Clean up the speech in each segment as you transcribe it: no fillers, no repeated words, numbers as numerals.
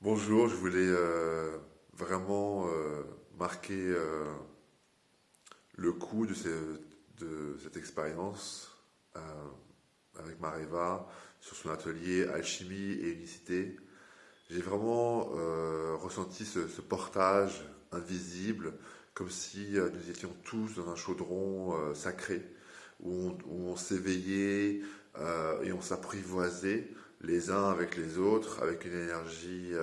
Bonjour, je voulais vraiment marquer le coup de cette expérience euh, avec Mareva sur son atelier Alchimie et Unicité. J'ai vraiment ressenti ce portage invisible, comme si nous étions tous dans un chaudron sacré, où on s'éveillait et on s'apprivoisait les uns avec les autres, avec une énergie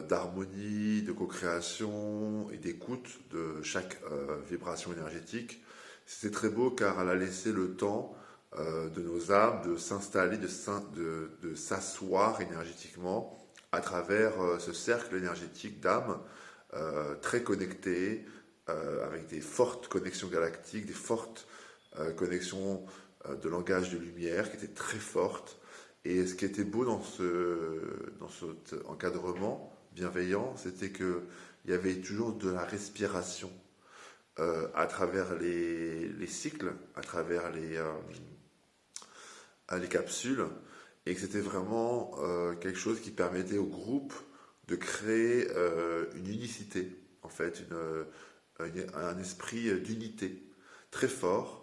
d'harmonie, de co-création et d'écoute de chaque vibration énergétique. C'était très beau car elle a laissé le temps de nos âmes de s'installer, de s'asseoir énergétiquement à travers ce cercle énergétique d'âmes très connectées, avec des fortes connexions galactiques, des fortes connexions de langage de lumière qui étaient très fortes. Et ce qui était beau dans cet encadrement bienveillant, c'était qu'il y avait toujours de la respiration à travers les cycles, à travers les capsules, et que c'était vraiment quelque chose qui permettait au groupe de créer une unicité, en fait, un esprit d'unité très fort,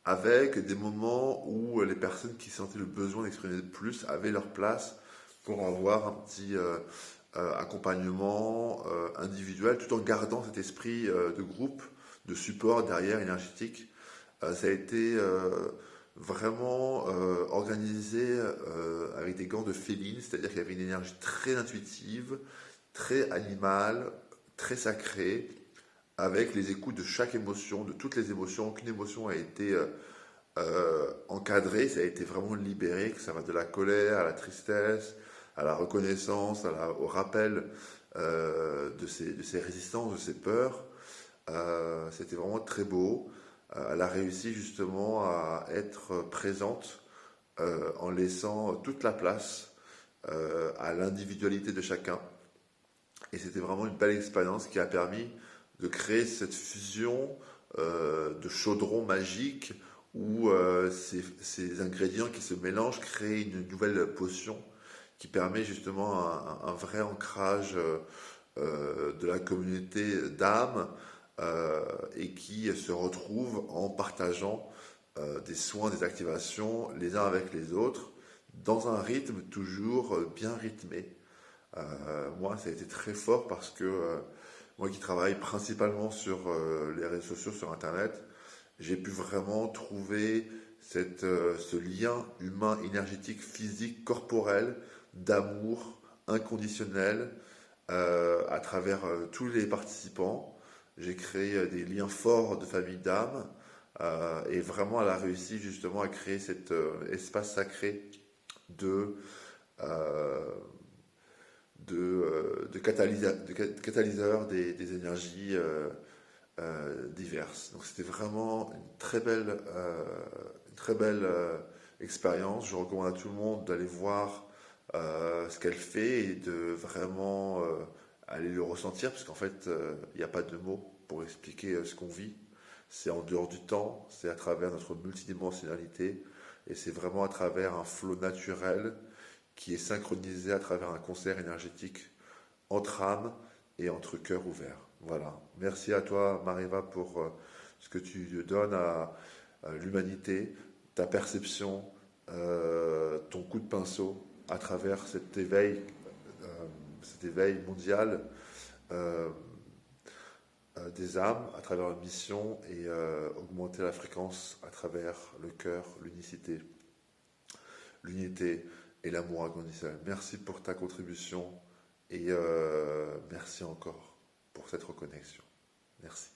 avec des moments où les personnes qui sentaient le besoin d'exprimer plus avaient leur place pour avoir un petit accompagnement individuel, tout en gardant cet esprit de groupe, de support derrière énergétique. Ça a été vraiment organisé avec des gants de féline, c'est-à-dire qu'il y avait une énergie très intuitive, très animale, très sacrée, avec les écoutes de chaque émotion, de toutes les émotions. Aucune émotion a été encadrée, ça a été vraiment libéré, que ça va de la colère à la tristesse, à la reconnaissance, au rappel de ces résistances, de ces peurs. C'était vraiment très beau. Elle a réussi justement à être présente en laissant toute la place à l'individualité de chacun. Et c'était vraiment une belle expérience qui a permis de créer cette fusion de chaudron magique où ces ingrédients qui se mélangent créent une nouvelle potion qui permet justement un vrai ancrage de la communauté d'âmes et qui se retrouvent en partageant des soins, des activations les uns avec les autres dans un rythme toujours bien rythmé. Moi, ça a été très fort parce que moi qui travaille principalement sur les réseaux sociaux, sur Internet, j'ai pu vraiment trouver ce lien humain, énergétique, physique, corporel, d'amour inconditionnel à travers tous les participants. J'ai créé des liens forts de famille d'âme et vraiment elle a réussi justement à créer cet espace sacré de, euh, de catalyseur des énergies diverses. Donc c'était vraiment une très belle expérience. Je recommande à tout le monde d'aller voir ce qu'elle fait et de vraiment aller le ressentir, parce qu'en fait, il n'y a pas de mots pour expliquer ce qu'on vit. C'est en dehors du temps, c'est à travers notre multidimensionnalité, et c'est vraiment à travers un flot naturel qui est synchronisé à travers un concert énergétique entre âmes et entre cœurs ouverts. Voilà. Merci à toi, Mariva, pour ce que tu donnes à l'humanité, ta perception, ton coup de pinceau à travers euh, cet éveil mondial euh, des âmes, à travers une mission et augmenter la fréquence à travers le cœur, l'unité et l'amour inconditionnel. Merci pour ta contribution et merci encore pour cette reconnexion. Merci.